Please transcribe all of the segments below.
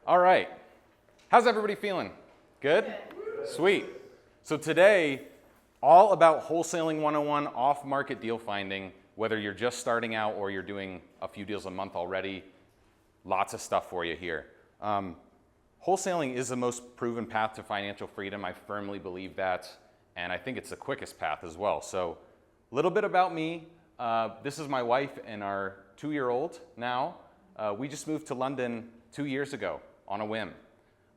All right. How's everybody feeling? Good? Sweet. So today, all about wholesaling 101, off-market deal finding, whether you're just starting out or you're doing a few deals a month already, lots of stuff for you here. Wholesaling is the most proven path to financial freedom. I firmly believe that, and I think it's the quickest path as well. So a little bit about me. This is my wife and our 2-year-old now. We just moved to London 2 years ago on a whim.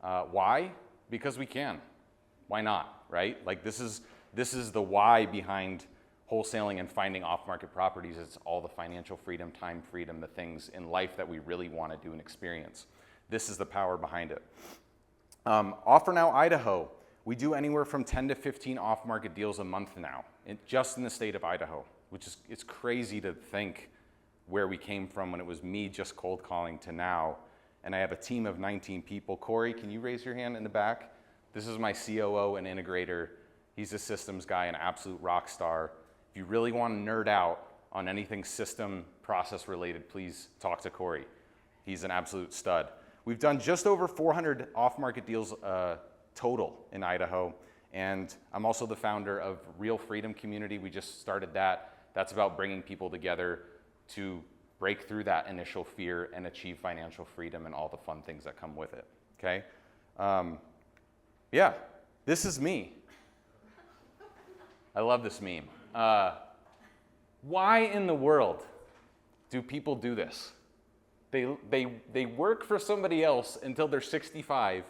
Why? Because we can. Why not, right? Like this is the why behind wholesaling and finding off-market properties. It's all the financial freedom, time freedom, the things in life that we really want to do and experience. This is the power behind it. Offer Now, Idaho. We do anywhere from 10 to 15 off-market deals a month now, just in the state of Idaho, which is, it's crazy to think where we came from when it was me just cold calling to now. And I have a team of 19 people. Corey, can you raise your hand in the back? This is my COO and integrator. He's a systems guy, an absolute rock star. If you really want to nerd out on anything system process related, please talk to Corey. He's an absolute stud. We've done just over 400 off-market deals total in Idaho. And I'm also the founder of Real Freedom Community. We just started that. That's about bringing people together to break through that initial fear and achieve financial freedom and all the fun things that come with it, okay? Yeah, this is me. I love this meme. Why in the world do people do this? They work for somebody else until they're 65,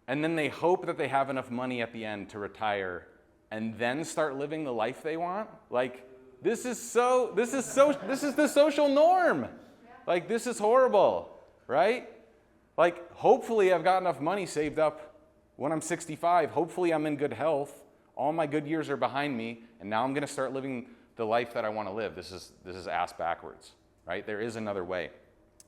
and then they hope that they have enough money at the end to retire and then start living the life they want? Like, this is the social norm. Like, this is horrible, right? Like, hopefully I've got enough money saved up when I'm 65. Hopefully I'm in good health. All my good years are behind me, and now I'm gonna start living the life that I wanna live. This is ass backwards, right? There is another way.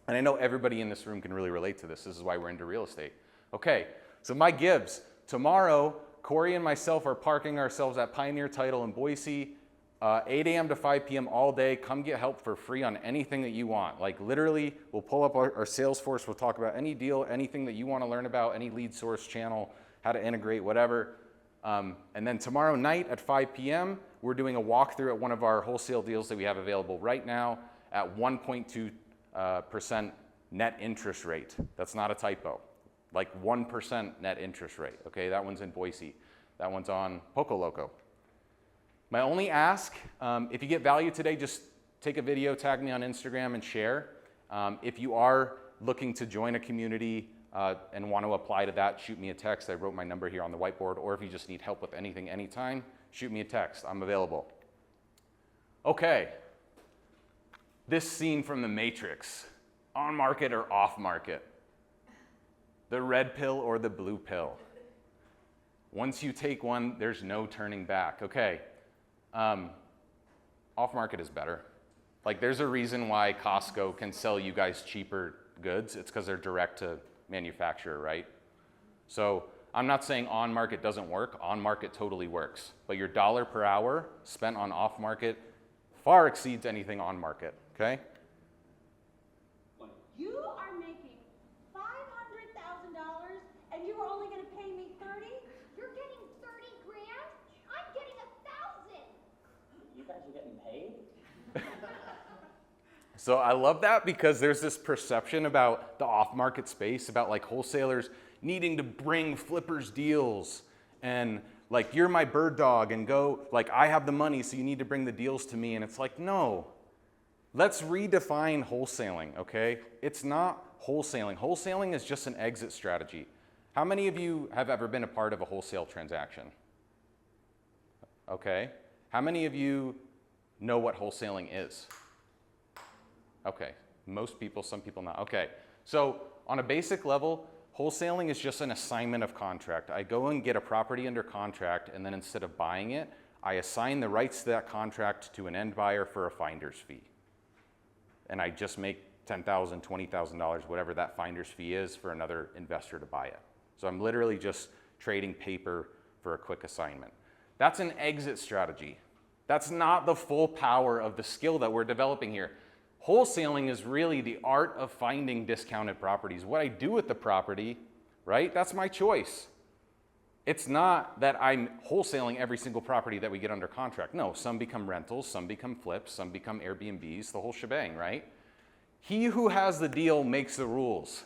And I know everybody in this room can really relate to this. This is why we're into real estate. Okay, so my gives. Tomorrow, Corey and myself are parking ourselves at Pioneer Title in Boise. 8 a.m. to 5 p.m. all day. Come get help for free on anything that you want. Like literally, we'll pull up our sales force. We'll talk about any deal, anything that you want to learn about, any lead source channel, how to integrate, whatever. And then tomorrow night at 5 p.m., we're doing a walkthrough at one of our wholesale deals that we have available right now at 1.2% net interest rate. That's not a typo. Like 1% net interest rate. Okay, that one's in Boise. That one's on Poco Loco. My only ask, if you get value today, just take a video, tag me on Instagram, and share. If you are looking to join a community and want to apply to that, shoot me a text. I wrote my number here on the whiteboard. Or if you just need help with anything, anytime, shoot me a text. I'm available. Okay. This scene from The Matrix. On market or off market? The red pill or the blue pill? Once you take one, there's no turning back. Okay. Off-market is better. Like, there's a reason why Costco can sell you guys cheaper goods. It's because they're direct to manufacturer, right? So I'm not saying on-market doesn't work. On-market totally works. But your dollar per hour spent on off-market far exceeds anything on-market, okay? You are making $500,000 and you are only going to pay me 30? You're getting 30 grand? I'm getting 1,000. You guys are getting paid? So I love that because there's this perception about the off-market space, about like wholesalers needing to bring flippers deals and like, you're my bird dog and go, like, I have the money, so you need to bring the deals to me. And it's like, no, let's redefine wholesaling, okay? It's not wholesaling. Wholesaling is just an exit strategy. How many of you have ever been a part of a wholesale transaction? Okay. How many of you know what wholesaling is? Okay. Most people, some people not. Okay. So on a basic level, wholesaling is just an assignment of contract. I go and get a property under contract, and then instead of buying it, I assign the rights to that contract to an end buyer for a finder's fee. And I just make $10,000, $20,000, whatever that finder's fee is for another investor to buy it. So I'm literally just trading paper for a quick assignment. That's an exit strategy. That's not the full power of the skill that we're developing here. Wholesaling is really the art of finding discounted properties. What I do with the property, right, that's my choice. It's not that I'm wholesaling every single property that we get under contract. No, some become rentals, some become flips, some become Airbnbs, the whole shebang, right? He who has the deal makes the rules,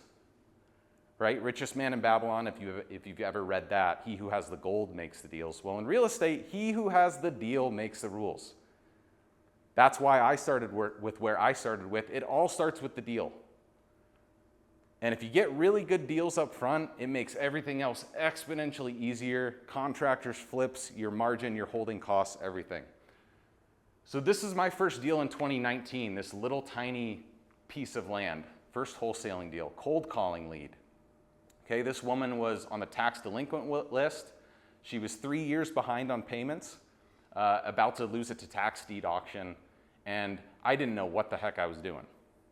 right? Richest man in Babylon, if you've ever read that, he who has the gold makes the deals. Well, in real estate, he who has the deal makes the rules. That's why I started with where I started with. It all starts with the deal. And if you get really good deals up front, it makes everything else exponentially easier. Contractors, flips, your margin, your holding costs, everything. So this is my first deal in 2019, this little tiny piece of land. First wholesaling deal, cold calling lead. Okay, this woman was on the tax delinquent list. She was 3 years behind on payments. About to lose it to tax deed auction, and I didn't know what the heck I was doing,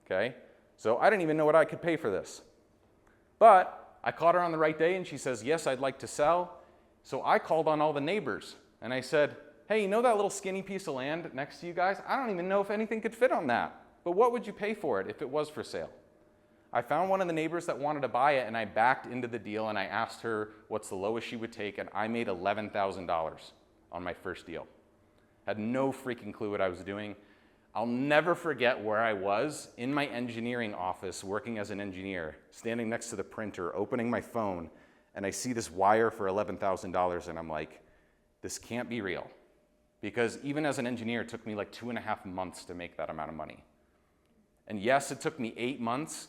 okay? So I didn't even know what I could pay for this. But I caught her on the right day, and she says, yes, I'd like to sell. So I called on all the neighbors, and I said, hey, you know that little skinny piece of land next to you guys? I don't even know if anything could fit on that, but what would you pay for it if it was for sale? I found one of the neighbors that wanted to buy it, and I backed into the deal, and I asked her what's the lowest she would take, and I made $11,000. On my first deal. Had no freaking clue what I was doing. I'll never forget where I was in my engineering office working as an engineer, standing next to the printer, opening my phone, and I see this wire for $11,000 and I'm like, this can't be real. Because even as an engineer, it took me like 2.5 months to make that amount of money. And yes, it took me 8 months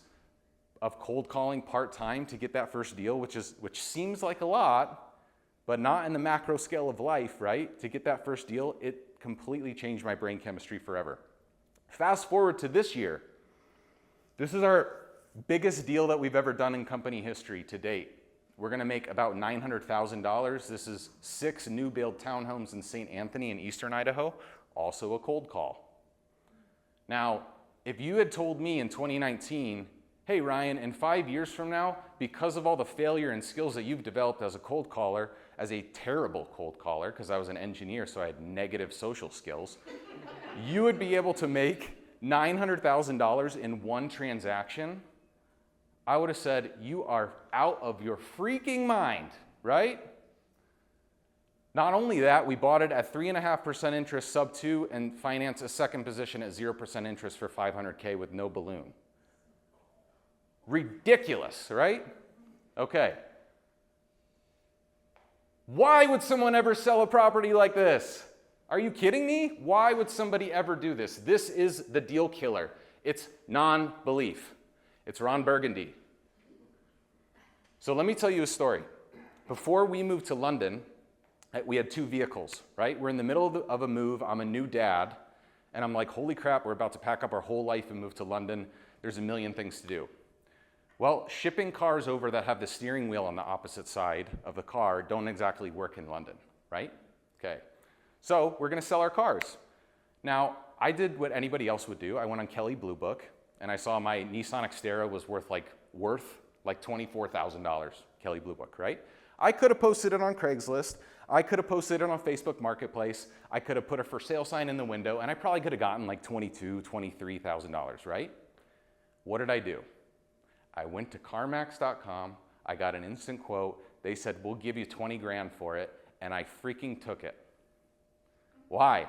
of cold calling part-time to get that first deal, which seems like a lot, but not in the macro scale of life, right? To get that first deal, it completely changed my brain chemistry forever. Fast forward to this year. This is our biggest deal that we've ever done in company history to date. We're gonna make about $900,000. This is 6 new build townhomes in St. Anthony in eastern Idaho, also a cold call. Now, if you had told me in 2019, hey Ryan, in 5 years from now, because of all the failure and skills that you've developed as a cold caller, as a terrible cold caller, because I was an engineer, so I had negative social skills, you would be able to make $900,000 in one transaction, I would have said, you are out of your freaking mind, right? Not only that, we bought it at 3.5% interest sub 2 and financed a second position at 0% interest for $500K with no balloon. Ridiculous, right? Okay. Why would someone ever sell a property like this? Are you kidding me? Why would somebody ever do this? This is the deal killer. It's non-belief. It's Ron Burgundy. So let me tell you a story. Before we moved to London, we had 2 vehicles, right? We're in the middle of a move. I'm a new dad, and I'm like, holy crap, we're about to pack up our whole life and move to London. There's a million things to do. Well, shipping cars over that have the steering wheel on the opposite side of the car don't exactly work in London, right? Okay. So we're gonna sell our cars. Now, I did what anybody else would do. I went on Kelley Blue Book, and I saw my Nissan Xterra was worth like $24,000, Kelley Blue Book, right? I could have posted it on Craigslist. I could have posted it on Facebook Marketplace. I could have put a for sale sign in the window, and I probably could have gotten like $22,000, $23,000, right? What did I do? I went to CarMax.com, I got an instant quote, they said, we'll give you 20 grand for it, and I freaking took it. Why?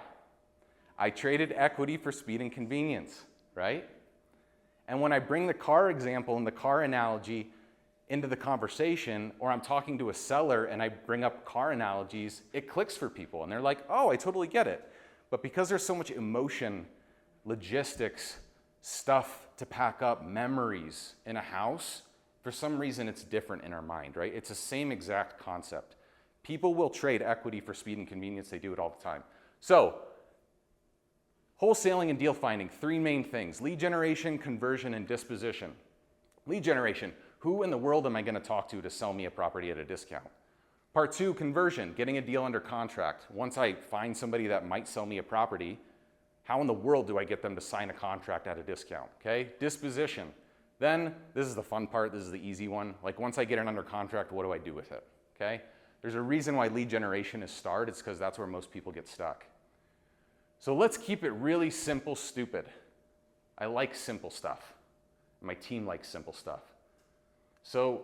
I traded equity for speed and convenience, right? And when I bring the car example and the car analogy into the conversation, or I'm talking to a seller and I bring up car analogies, it clicks for people, and they're like, oh, I totally get it. But because there's so much emotion, logistics, stuff to pack up, memories in a house, for some reason it's different in our mind, right? It's the same exact concept. People will trade equity for speed and convenience. They do it all the time. So, wholesaling and deal finding, 3 main things: lead generation, conversion, and disposition. Lead generation, who in the world am I going to talk to sell me a property at a discount? Part 2, conversion, getting a deal under contract. Once I find somebody that might sell me a property, how in the world do I get them to sign a contract at a discount, okay? Disposition. Then, this is the fun part, this is the easy one. Like, once I get it under contract, what do I do with it, okay? There's a reason why lead generation is starred. It's because that's where most people get stuck. So let's keep it really simple, stupid. I like simple stuff. My team likes simple stuff. So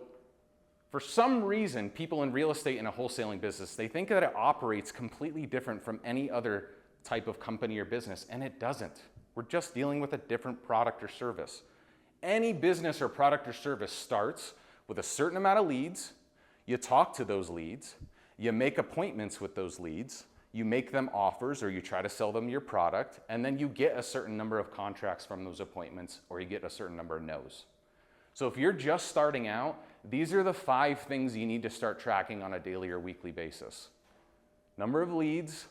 for some reason, people in real estate in a wholesaling business, they think that it operates completely different from any other type of company or business, and it doesn't. We're just dealing with a different product or service. Any business or product or service starts with a certain amount of leads. You talk to those leads. You make appointments with those leads. You make them offers or you try to sell them your product, and then you get a certain number of contracts from those appointments or you get a certain number of no's. So if you're just starting out, these are the 5 things you need to start tracking on a daily or weekly basis. Number of leads,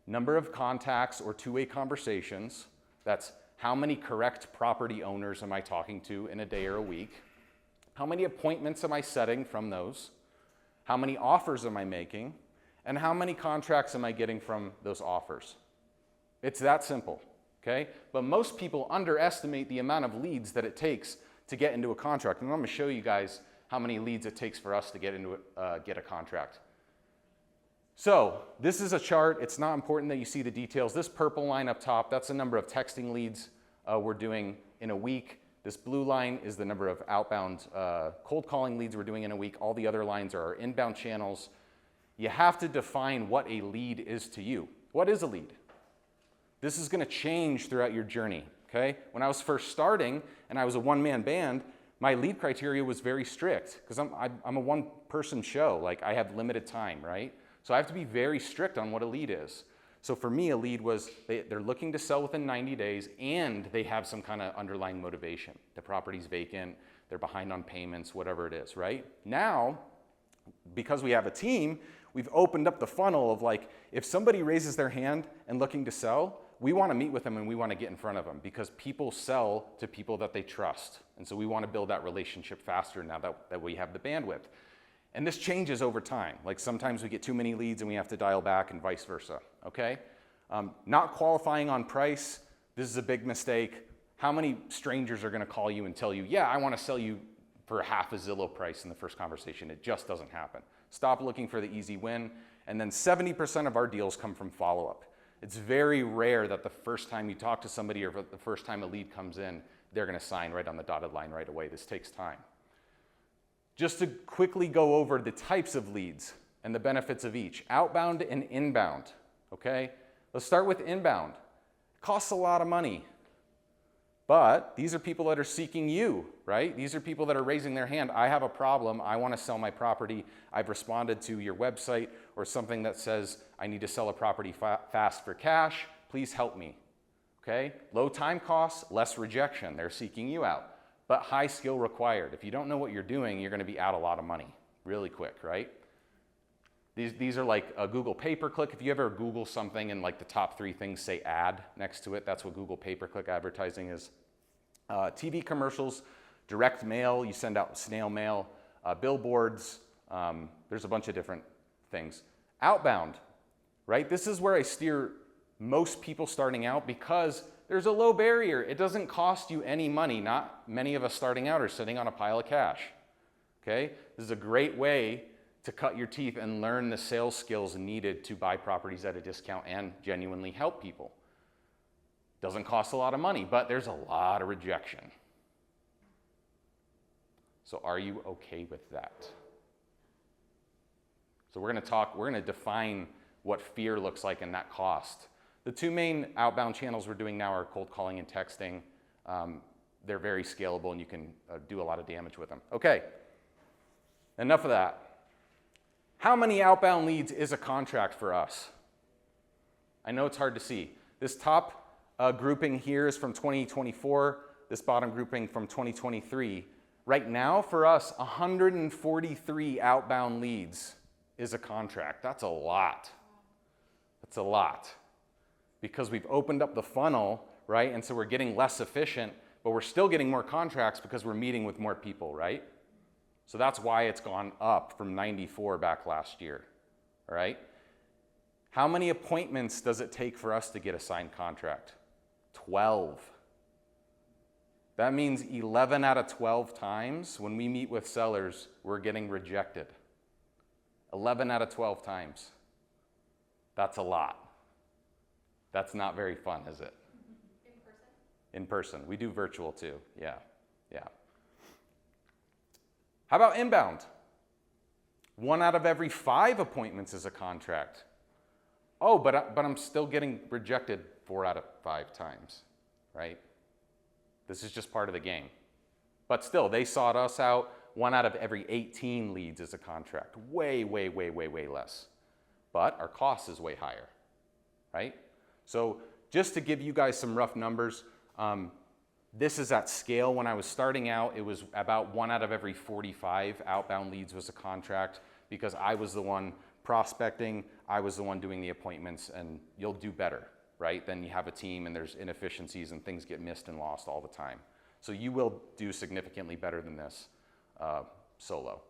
number of contacts or two-way conversations. That's how many correct property owners am I talking to in a day or a week? How many appointments am I setting from those? How many offers am I making? And how many contracts am I getting from those offers? It's that simple, okay? But most people underestimate the amount of leads that it takes to get into a contract. And I'm gonna show you guys how many leads it takes for us to get a contract. So this is a chart. It's not important that you see the details. This purple line up top, that's the number of texting leads we're doing in a week. This blue line is the number of outbound cold calling leads we're doing in a week. All the other lines are our inbound channels. You have to define what a lead is to you. What is a lead? This is gonna change throughout your journey, okay? When I was first starting and I was a one-man band, my lead criteria was very strict because I'm a one-person show. Like, I have limited time, right? So I have to be very strict on what a lead is. So for me, a lead was they're looking to sell within 90 days and they have some kind of underlying motivation. The property's vacant, they're behind on payments, whatever it is, right? Now, because we have a team, we've opened up the funnel of, like, if somebody raises their hand and looking to sell, we want to meet with them and we want to get in front of them because people sell to people that they trust. And so we want to build that relationship faster now that we have the bandwidth. And this changes over time. Like, sometimes we get too many leads and we have to dial back and vice versa, okay? Not qualifying on price, this is a big mistake. How many strangers are gonna call you and tell you, yeah, I wanna sell you for half a Zillow price in the first conversation? It just doesn't happen. Stop looking for the easy win. And then 70% of our deals come from follow-up. It's very rare that the first time you talk to somebody or the first time a lead comes in, they're gonna sign right on the dotted line right away. This takes time. Just to quickly go over the types of leads and the benefits of each. Outbound and inbound, okay? Let's start with inbound. It costs a lot of money, but these are people that are seeking you, right? These are people that are raising their hand. I have a problem. I want to sell my property. I've responded to your website or something that says I need to sell a property fast for cash. Please help me, okay? Low time costs, less rejection. They're seeking you out. But high skill required. If you don't know what you're doing, you're gonna be out a lot of money really quick, right? These are like a Google pay-per-click. If you ever Google something and like the top 3 things say ad next to it, that's what Google pay-per-click advertising is. TV commercials, direct mail, you send out snail mail, billboards, there's a bunch of different things. Outbound, right? This is where I steer most people starting out because there's a low barrier. It doesn't cost you any money. Not many of us starting out are sitting on a pile of cash, okay? This is a great way to cut your teeth and learn the sales skills needed to buy properties at a discount and genuinely help people. Doesn't cost a lot of money, but there's a lot of rejection. So are you okay with that? So we're gonna define what fear looks like and that cost. The 2 main outbound channels we're doing now are cold calling and texting. They're very scalable and you can do a lot of damage with them. Okay, enough of that. How many outbound leads is a contract for us? I know it's hard to see. This top grouping here is from 2024, this bottom grouping from 2023. Right now for us, 143 outbound leads is a contract. That's a lot. That's a lot. Because we've opened up the funnel, right? And so we're getting less efficient, but we're still getting more contracts because we're meeting with more people, right? So that's why it's gone up from 94 back last year, all right? How many appointments does it take for us to get a signed contract? 12. That means 11 out of 12 times when we meet with sellers, we're getting rejected. 11 out of 12 times. That's a lot. That's not very fun, is it? in person. We do virtual too. Yeah. How about inbound? 1 out of every 5 appointments is a contract. Oh, but I'm still getting rejected 4 out of 5 times, right? This is just part of the game. But still, they sought us out. 1 out of every 18 leads is a contract. Way less. But our cost is way higher, right? So just to give you guys some rough numbers, this is at scale. When I was starting out, it was about 1 out of every 45 outbound leads was a contract because I was the one prospecting, I was the one doing the appointments, and you'll do better, right? Then you have a team and there's inefficiencies and things get missed and lost all the time. So you will do significantly better than this solo.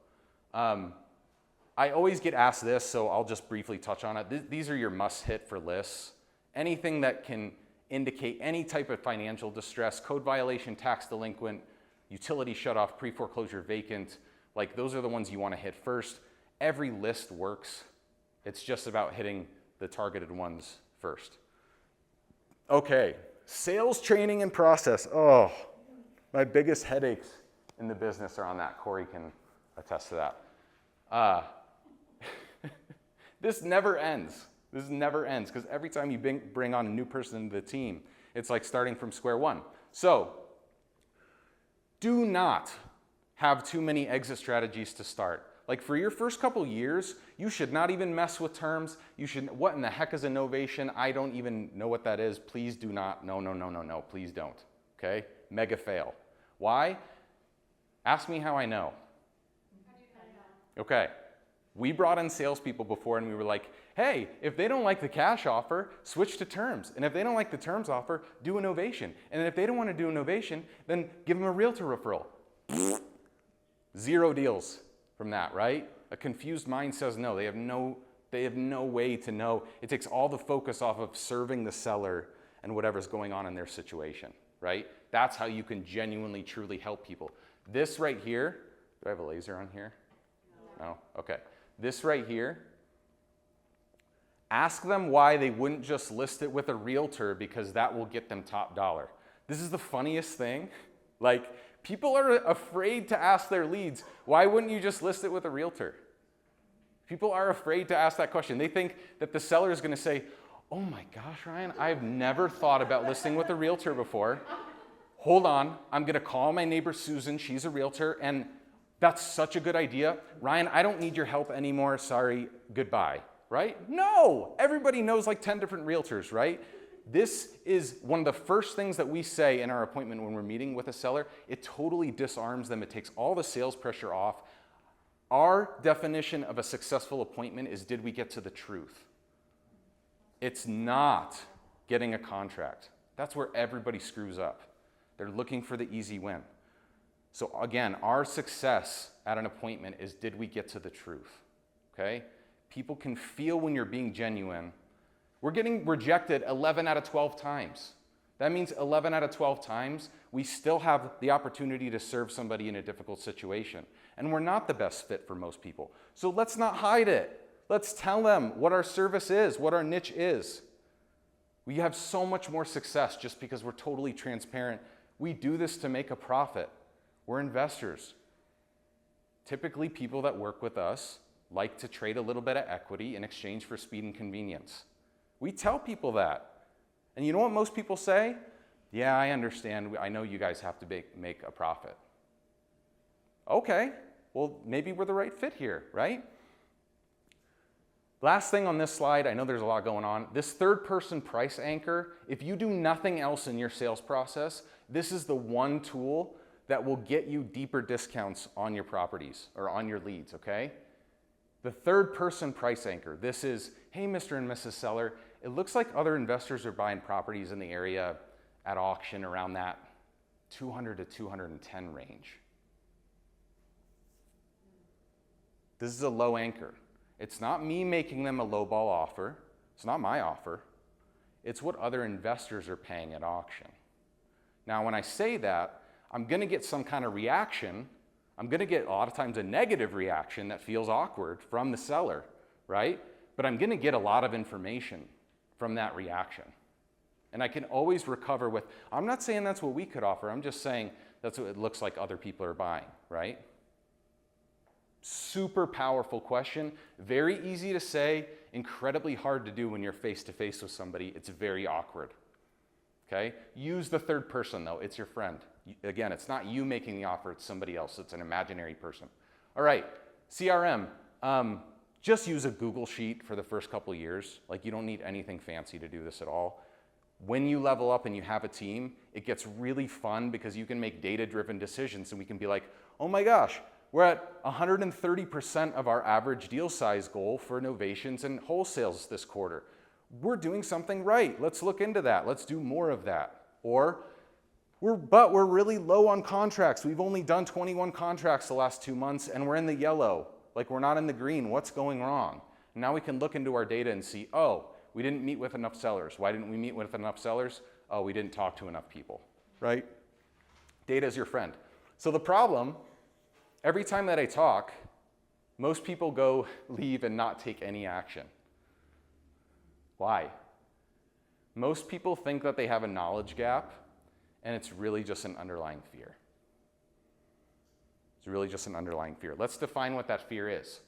I always get asked this, so I'll just briefly touch on it. These are your must-hit for lists. Anything that can indicate any type of financial distress, code violation, tax delinquent, utility shutoff, pre-foreclosure vacant, like those are the ones you want to hit first. Every list works. It's just about hitting the targeted ones first. Okay, sales training and process. Oh, my biggest headaches in the business are on that. Corey can attest to that. This never ends. This never ends because every time you bring on a new person into the team, it's like starting from square one. So do not have too many exit strategies to start. Like for your first couple years, you should not even mess with terms. You should, what in the heck is a novation? I don't even know what that is. Please do not. No, please don't. Okay? Mega fail. Why? Ask me how I know. Okay. We brought in salespeople before and we were like, hey, if they don't like the cash offer, switch to terms. And if they don't like the terms offer, do a novation. And if they don't want to do a novation, then give them a realtor referral. 0 deals from that, right? A confused mind says no. They have no way to know. It takes all the focus off of serving the seller and whatever's going on in their situation, right? That's how you can genuinely, truly help people. This right here, do I have a laser on here? No? Okay. This right here, ask them why they wouldn't just list it with a realtor because that will get them top dollar. This is the funniest thing. Like, people are afraid to ask their leads, why wouldn't you just list it with a realtor? People are afraid to ask that question. They think that the seller is going to say, oh my gosh, Ryan, I've never thought about listing with a realtor before. Hold on, I'm going to call my neighbor Susan, she's a realtor, and that's such a good idea. Ryan, I don't need your help anymore, sorry, goodbye, right? No, everybody knows like 10 different realtors, right? This is one of the first things that we say in our appointment when we're meeting with a seller. It totally disarms them. It takes all the sales pressure off. Our definition of a successful appointment is, did we get to the truth? It's not getting a contract. That's where everybody screws up. They're looking for the easy win. So again, our success at an appointment is, did we get to the truth? Okay? People can feel when you're being genuine. We're getting rejected 11 out of 12 times. That means 11 out of 12 times, we still have the opportunity to serve somebody in a difficult situation. And we're not the best fit for most people. So let's not hide it. Let's tell them what our service is, what our niche is. We have so much more success just because we're totally transparent. We do this to make a profit. We're investors. Typically, people that work with us like to trade a little bit of equity in exchange for speed and convenience. We tell people that. And you know what most people say? Yeah, I understand. I know you guys have to make a profit. Okay, well, maybe we're the right fit here, right? Last thing on this slide, I know there's a lot going on. This third-person price anchor, if you do nothing else in your sales process, this is the one tool that will get you deeper discounts on your properties or on your leads, okay? The third-person price anchor, this is, hey, Mr. and Mrs. Seller, it looks like other investors are buying properties in the area at auction around that 200 to 210 range. This is a low anchor. It's not me making them a lowball offer. It's not my offer. It's what other investors are paying at auction. Now, when I say that, I'm going to get some kind of reaction. I'm going to get a lot of times a negative reaction that feels awkward from the seller, right? But I'm going to get a lot of information from that reaction. And I can always recover with, I'm not saying that's what we could offer, I'm just saying that's what it looks like other people are buying, right? Super powerful question, very easy to say, incredibly hard to do when you're face to face with somebody. It's very awkward, okay? Use the third person though, it's your friend. Again, it's not you making the offer, it's somebody else, it's an imaginary person. All right, CRM, just use a Google Sheet for the first couple of years. Like, you don't need anything fancy to do this at all. When you level up and you have a team, it gets really fun because you can make data-driven decisions, and we can be like, oh my gosh, we're at 130% of our average deal size goal for novations and wholesales this quarter. We're doing something right. Let's look into that. Let's do more of that. Or, we're really low on contracts. We've only done 21 contracts the last 2 months, and we're in the yellow. Like, we're not in the green. What's going wrong? And now we can look into our data and see, oh, we didn't meet with enough sellers. Why didn't we meet with enough sellers? Oh, we didn't talk to enough people, right? Data is your friend. So the problem, every time that I talk, most people go leave and not take any action. Why? Most people think that they have a knowledge gap, and it's really just an underlying fear. It's really just an underlying fear. Let's define what that fear is.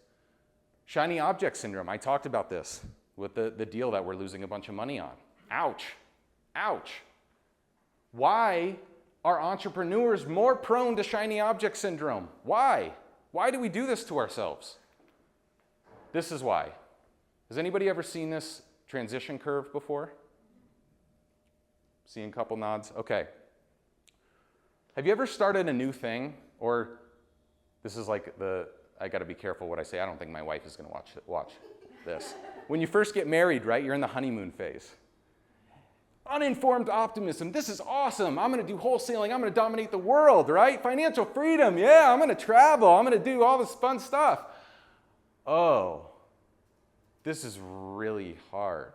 Shiny object syndrome. I talked about this with the deal that we're losing a bunch of money on. Ouch. Ouch. Why are entrepreneurs more prone to shiny object syndrome? Why? Why do we do this to ourselves? This is why. Has anybody ever seen this transition curve before? Seeing a couple nods? Okay. Have you ever started a new thing? Or this is like I gotta be careful what I say. I don't think my wife is gonna watch this. When you first get married, right, you're in the honeymoon phase. Uninformed optimism, this is awesome. I'm gonna do wholesaling, I'm gonna dominate the world, right? Financial freedom, yeah, I'm gonna travel, I'm gonna do all this fun stuff. Oh, this is really hard.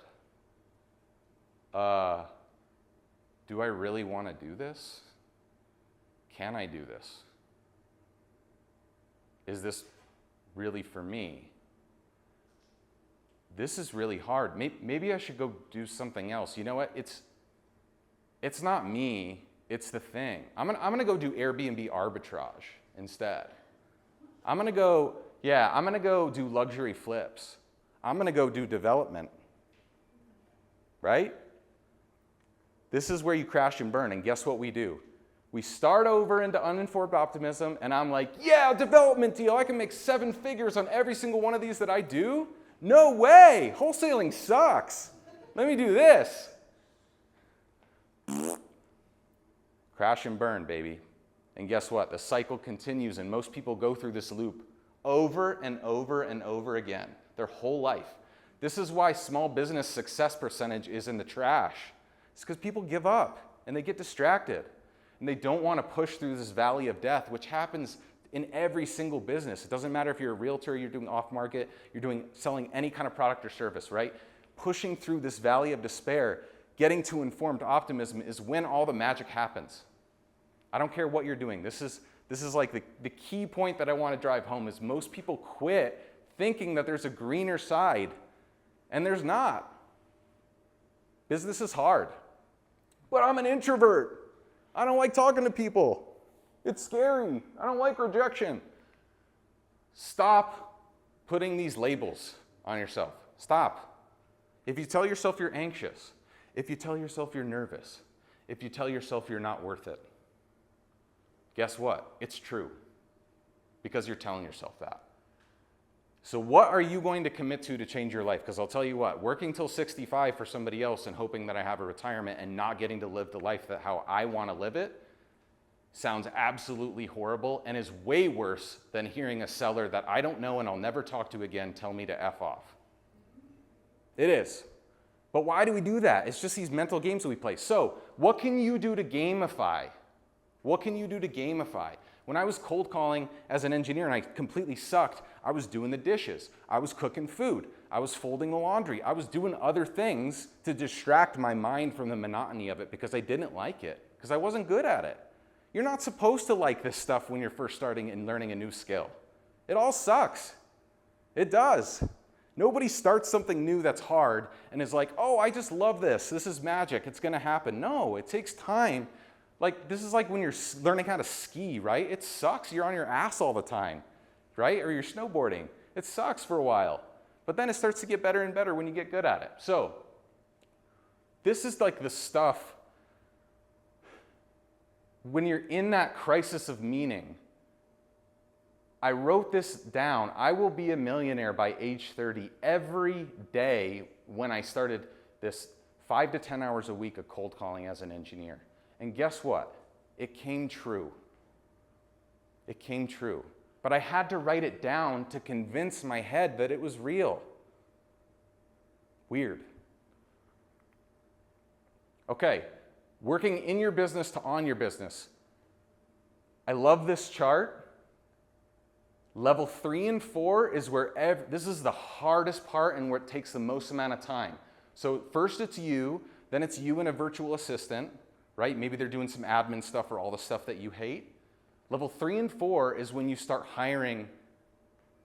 Do I really wanna do this? Can I do this? Is this really for me? This is really hard. Maybe I should go do something else. You know what? It's not me, it's the thing. I'm gonna go do Airbnb arbitrage instead. I'm gonna go do luxury flips. I'm gonna go do development. Right? This is where you crash and burn, and guess what we do? We start over into uninformed optimism, and I'm like, yeah, development deal. I can make 7 figures on every single one of these that I do. No way. Wholesaling sucks. Let me do this. Crash and burn, baby. And guess what? The cycle continues, and most people go through this loop over and over and over again, their whole life. This is why small business success percentage is in the trash. It's because people give up, and they get distracted. And they don't want to push through this valley of death, which happens in every single business. It doesn't matter if you're a realtor, you're doing off-market, you're selling any kind of product or service, right? Pushing through this valley of despair, getting to informed optimism is when all the magic happens. I don't care what you're doing. This is like the key point that I want to drive home is most people quit thinking that there's a greener side, and there's not. Business is hard. But I'm an introvert. I don't like talking to people. It's scary. I don't like rejection. Stop putting these labels on yourself. Stop. If you tell yourself you're anxious, if you tell yourself you're nervous, if you tell yourself you're not worth it, guess what? It's true. Because you're telling yourself that. So what are you going to commit to change your life? Because I'll tell you what, working till 65 for somebody else and hoping that I have a retirement and not getting to live the life that how I want to live it sounds absolutely horrible and is way worse than hearing a seller that I don't know and I'll never talk to again tell me to F off. It is. But why do we do that? It's just these mental games that we play. So what can you do to gamify? What can you do to gamify? When I was cold calling as an engineer and I completely sucked, I was doing the dishes, I was cooking food, I was folding the laundry, I was doing other things to distract my mind from the monotony of it because I didn't like it, because I wasn't good at it. You're not supposed to like this stuff when you're first starting and learning a new skill. It all sucks. It does. Nobody starts something new that's hard and is like, oh, I just love this. This is magic. It's going to happen. No, it takes time. Like, this is like when you're learning how to ski, right? It sucks. You're on your ass all the time, right? Or you're snowboarding. It sucks for a while. But then it starts to get better and better when you get good at it. So, this is like the stuff when you're in that crisis of meaning. I wrote this down. I will be a millionaire by age 30 every day when I started this 5 to 10 hours a week of cold calling as an engineer. And guess what? It came true. It came true. But I had to write it down to convince my head that it was real. Weird. Okay, working in your business to on your business. I love this chart. Level 3 and 4 is where this is the hardest part and where it takes the most amount of time. So first it's you, then it's you and a virtual assistant, right? Maybe they're doing some admin stuff or all the stuff that you hate. Level 3 and 4 is when you start hiring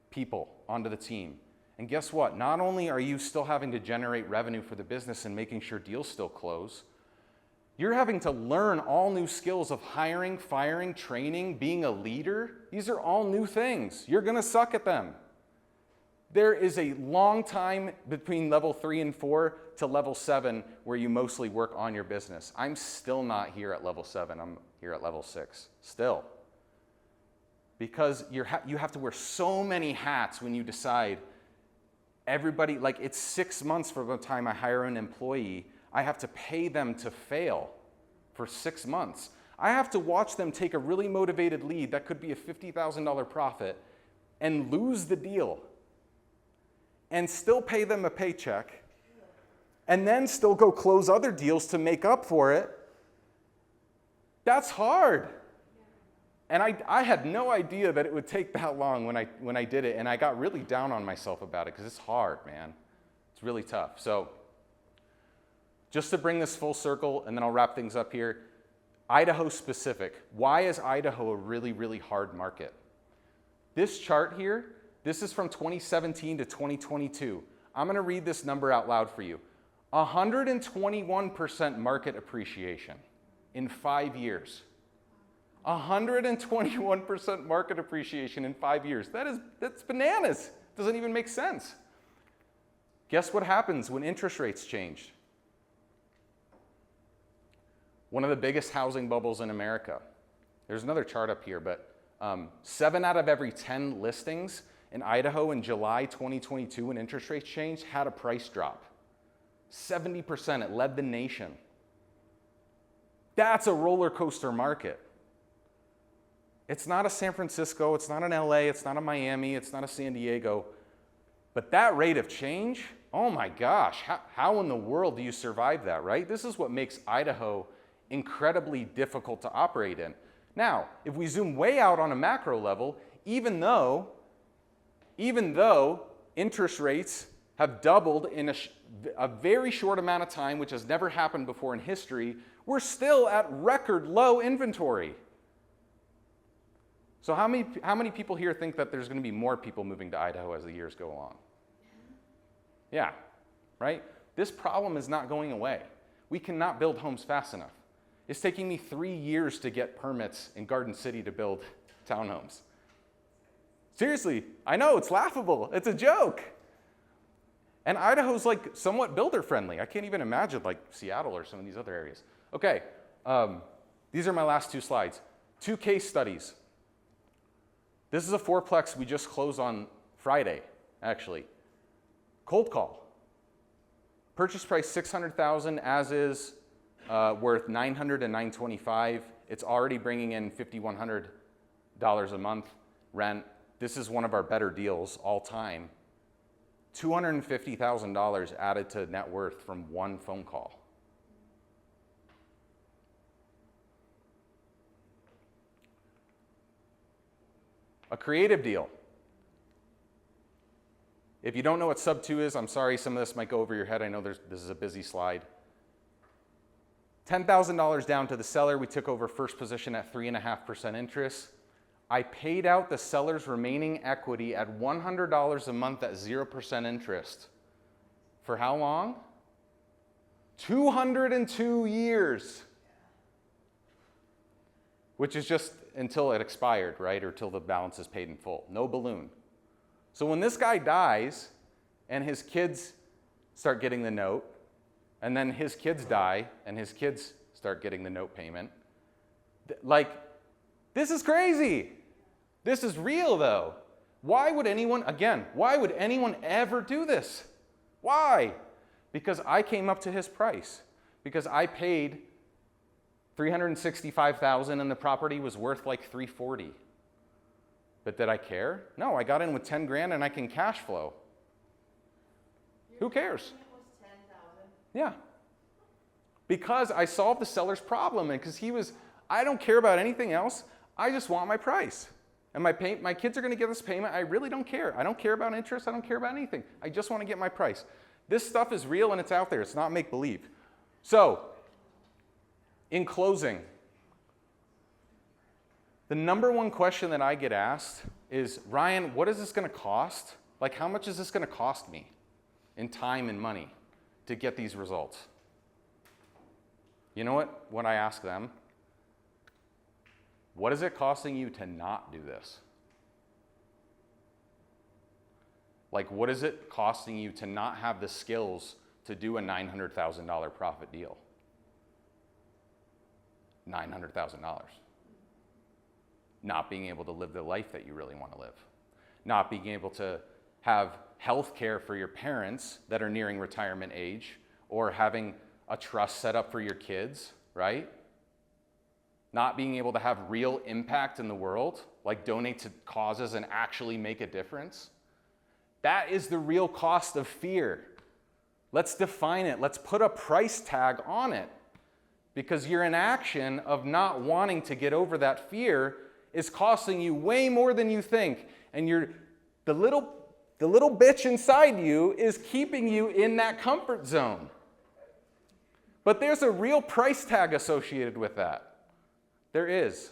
people onto the team. And guess what? Not only are you still having to generate revenue for the business and making sure deals still close, you're having to learn all new skills of hiring, firing, training, being a leader. These are all new things. You're going to suck at them. There is a long time between level 3 and 4 to level 7 where you mostly work on your business. I'm still not here at level 7. I'm here at level 6. Still. Because you have to wear so many hats when you decide everybody, like it's 6 months from the time I hire an employee, I have to pay them to fail for 6 months. I have to watch them take a really motivated lead that could be a $50,000 profit and lose the deal and still pay them a paycheck and then still go close other deals to make up for it. That's hard. And I had no idea that it would take that long when I did it, and I got really down on myself about it because it's hard, man. It's really tough. So just to bring this full circle, and then I'll wrap things up here, Idaho specific. Why is Idaho a really, really hard market? This chart here, this is from 2017 to 2022. I'm going to read this number out loud for you. 121% market appreciation in 5 years. 121% market appreciation in 5 years. That's bananas. Doesn't even make sense. Guess what happens when interest rates change? One of the biggest housing bubbles in America. There's another chart up here, but 7 out of every 10 listings in Idaho in July 2022 when interest rates changed had a price drop. 70%, it led the nation. That's a roller coaster market. It's not a San Francisco, it's not an LA, it's not a Miami, it's not a San Diego. But that rate of change, oh my gosh, how in the world do you survive that, right? This is what makes Idaho incredibly difficult to operate in. Now, if we zoom way out on a macro level, even though interest rates have doubled in a very short amount of time, which has never happened before in history, we're still at record low inventory. So how many people here think that there's going to be more people moving to Idaho as the years go along? Yeah, right? This problem is not going away. We cannot build homes fast enough. It's taking me 3 years to get permits in Garden City to build townhomes. Seriously, I know, it's laughable. It's a joke. And Idaho's like somewhat builder friendly. I can't even imagine like Seattle or some of these other areas. Okay, these are my last 2 slides. 2 case studies. This is a fourplex we just closed on Friday, actually. Cold call. Purchase price $600,000, as is, worth $900 and $925. It's already bringing in $5,100 a month rent. This is one of our better deals all time. $250,000 added to net worth from one phone call. A creative deal. If you don't know what sub 2 is, I'm sorry, some of this might go over your head. I know this is a busy slide. $10,000 down to the seller. We took over first position at 3.5% interest. I paid out the seller's remaining equity at $100 a month at 0% interest. For how long? 202 years. Which is just until it expired, right? Or till the balance is paid in full. No balloon. So when this guy dies and his kids start getting the note, and then his kids die and his kids start getting the note payment, like, this is crazy. This is real though. Why would anyone ever do this? Why? Because I came up to his price. Because I paid $365,000 and the property was worth like $340,000. But did I care? No, I got in with 10 grand and I can cash flow. Who cares? It was 10,000. Yeah. Because I solved the seller's problem and because I don't care about anything else. I just want my price. And my kids are going to get this payment. I really don't care. I don't care about interest. I don't care about anything. I just want to get my price. This stuff is real and it's out there. It's not make-believe. So, in closing, the number one question that I get asked is, Ryan, what is this going to cost? Like, how much is this going to cost me in time and money to get these results? You know what I ask them? What is it costing you to not do this? Like, what is it costing you to not have the skills to do a $900,000 profit deal? $900,000. Not being able to live the life that you really want to live. Not being able to have health care for your parents that are nearing retirement age, or having a trust set up for your kids, right? Not being able to have real impact in the world, like donate to causes and actually make a difference. That is the real cost of fear. Let's define it. Let's put a price tag on it. Because your inaction of not wanting to get over that fear is costing you way more than you think. And the little bitch inside you is keeping you in that comfort zone. But there's a real price tag associated with that. There is.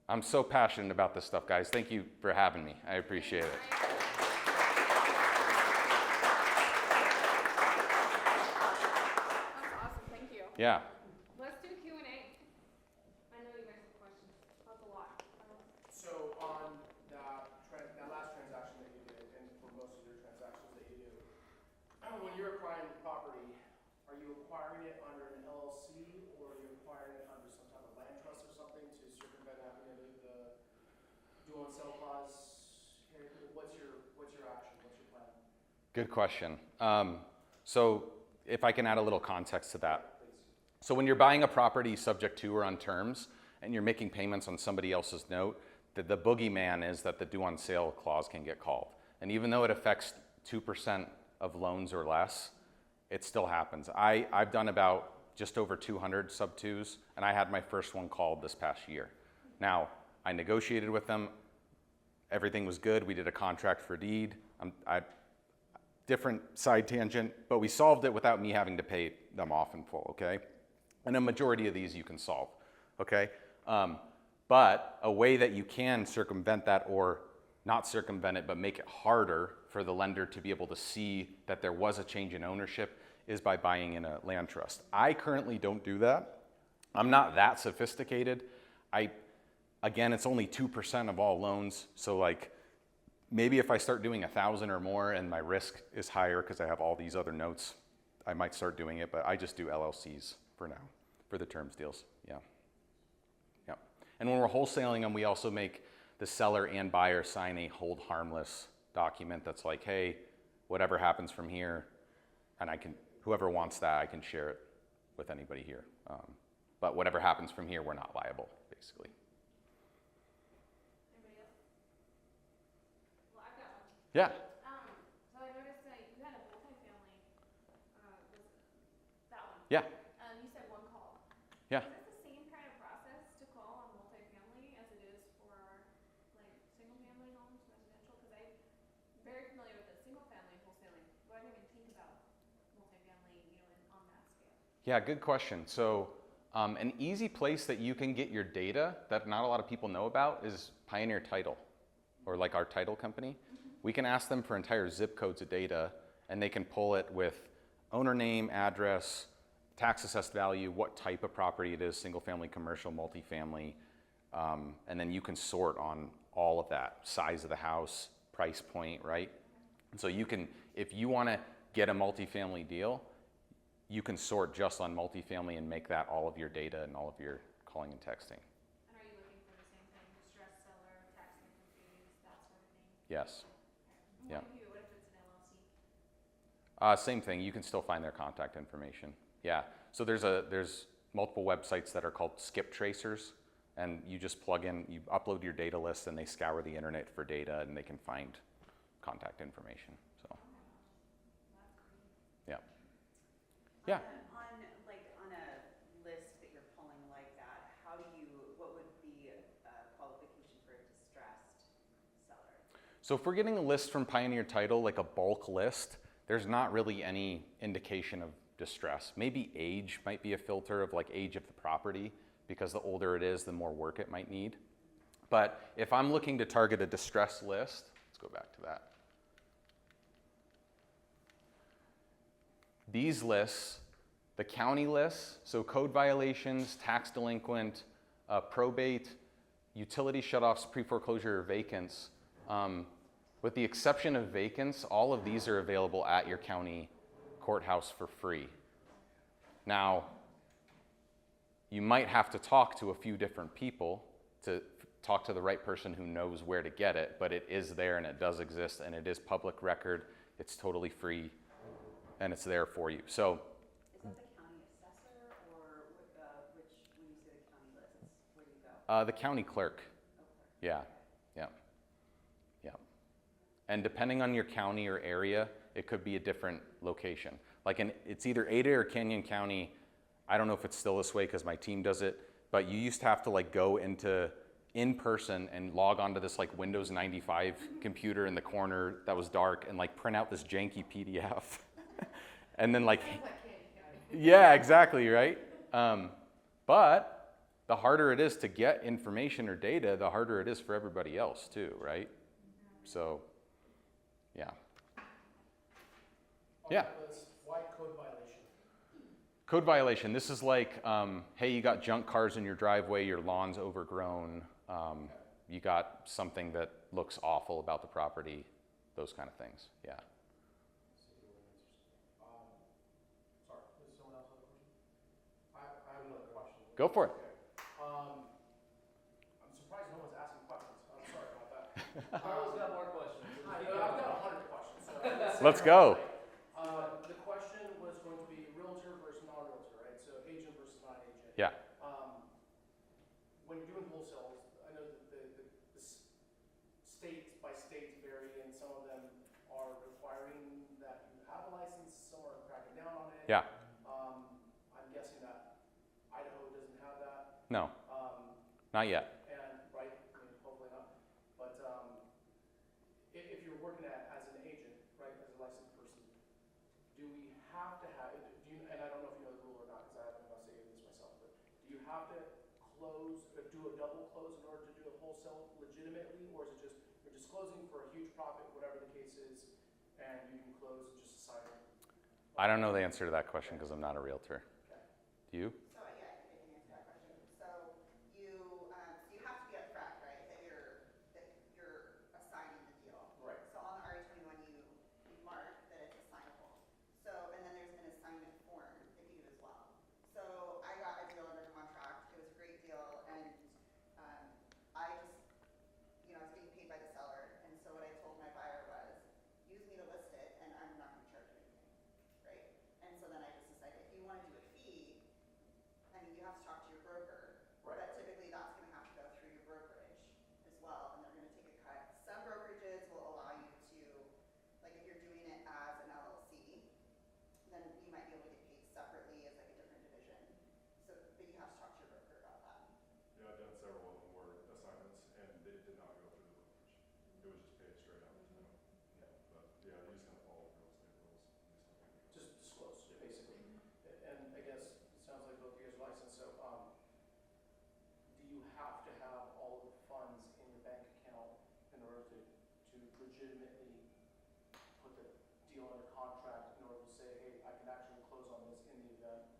I'm so passionate about this stuff, guys. Thank you for having me. I appreciate it. That's awesome. Thank you. Yeah. Let's do Q&A. I know you guys have questions. That's a lot. So on that last transaction that you did, and for most of your transactions that you do, when you're acquiring the property, are you acquiring it under an LLC or are you acquiring it under some type of land trust or something to circumvent having to do the dual and sell clause? What's your action? What's your plan? Good question. So if I can add a little context to that. So when you're buying a property subject to or on terms, and you're making payments on somebody else's note, the boogeyman is that the due on sale clause can get called. And even though it affects 2% of loans or less, it still happens. I've done about just over 200 sub-twos, and I had my first one called this past year. Now, I negotiated with them. Everything was good. We did a contract for deed. Different side tangent, but we solved it without me having to pay them off in full, okay? And a majority of these you can solve, okay? But a way that you can circumvent that, or not circumvent it, but make it harder for the lender to be able to see that there was a change in ownership, is by buying in a land trust. I currently don't do that. I'm not that sophisticated. Again, it's only 2% of all loans, so like, maybe if I start doing 1,000 or more and my risk is higher because I have all these other notes, I might start doing it, but I just do LLCs for now, for the terms deals, yeah. Yeah. And when we're wholesaling them, we also make the seller and buyer sign a hold harmless document that's like, hey, whatever happens from here, and whoever wants that, I can share it with anybody here. But whatever happens from here, we're not liable, basically. Anybody else? Well, I've got one. Yeah. So I noticed that you had a multifamily, was that one? Yeah. You said one call. Yeah. Is it the same kind of process to call on multifamily as it is for like single family homes, residential? Because I'm very familiar with the single family wholesaling, but I didn't even think about multifamily, on that scale. Yeah, good question. So An easy place that you can get your data that not a lot of people know about is Pioneer Title, or like our title company. We can ask them for entire zip codes of data, and they can pull it with owner name, address, tax assessed value, what type of property it is, single family, commercial, multifamily, and then you can sort on all of that, size of the house, price point, right? And so you can, if you want to get a multifamily deal, you can sort just on multifamily and make that all of your data and all of your calling and texting. And are you looking for the same thing, distressed seller, tax lien fees, that sort of thing? Yes. Okay. Yeah. What if it's an LLC? Same thing. You can still find their contact information. Yeah. So there's multiple websites that are called skip tracers, and you just plug in, you upload your data list, and they scour the internet for data, and they can find contact information. So. Yeah. Yeah. On a list that you're pulling like that, what would be a qualification for a distressed seller? So if we're getting a list from Pioneer Title, like a bulk list, there's not really any indication of distress. Maybe age might be a filter of like age of the property, because the older it is, the more work it might need. But if I'm looking to target a distress list, let's go back to that. These lists, the county lists, so code violations, tax delinquent, probate, utility shutoffs, pre-foreclosure, or vacants. With the exception of vacants, all of these are available at your county courthouse for free. Now, you might have to talk to a few different people to talk to the right person who knows where to get it, but it is there and it does exist and it is public record. It's totally free and it's there for you. So, Is that the county assessor, or which, when you say the county lists, where do you go? the county clerk. Okay. Yeah, yeah, yeah. And depending on your county or area, it could be a different location. Like it's either Ada or Canyon County. I don't know if it's still this way because my team does it, but you used to have to like go in person and log onto this like Windows 95 computer in the corner that was dark and like print out this janky PDF. And then like, yeah, exactly, right? But the harder it is to get information or data, the harder it is for everybody else too, right? So, yeah. Yeah. Why code violation? Code violation. This is like, hey, you got junk cars in your driveway, your lawn's overgrown, you got something that looks awful about the property, those kind of things. Yeah. Sorry, does someone else have a question? I have another question. Go for it. Okay. I'm surprised no one's asking questions. I'm sorry about that. Carl's got more questions. I've got 100 questions. So Let's go. The question was going to be realtor versus non-realtor, right? So agent versus non-agent. Yeah. When you're doing wholesale, I know that the states by states vary, and some of them are requiring that you have a license, some are cracking down on it. Yeah. I'm guessing that Idaho doesn't have that. No, not yet. And right, I mean, hopefully not. But if you're working as an agent, right, as a licensed person, do we have to have? And I don't know if you know the rule or not, because I haven't investigated this myself. But do you have to do a double close in order to do a wholesale legitimately, or is it just you're just closing for a huge profit, whatever the case is, and you can close and just assign it? I don't know the answer to that question because I'm not a realtor. Okay. Do you? So yeah, I can answer that question. So you have to be upfront, right? That you're assigning the deal. Right. So on the RE21, you mark that it's assignable. So and then there's an assignment form that you do as well. So I got a deal under contract. It was a great deal, and I just I was getting paid by the seller, and so what I told my buyer was, use me to list it, and I'm not going to charge anything, right? And so then I just decided if you want to do a fee, legitimately put the deal under contract in order to say, hey, I can actually close on this in the event,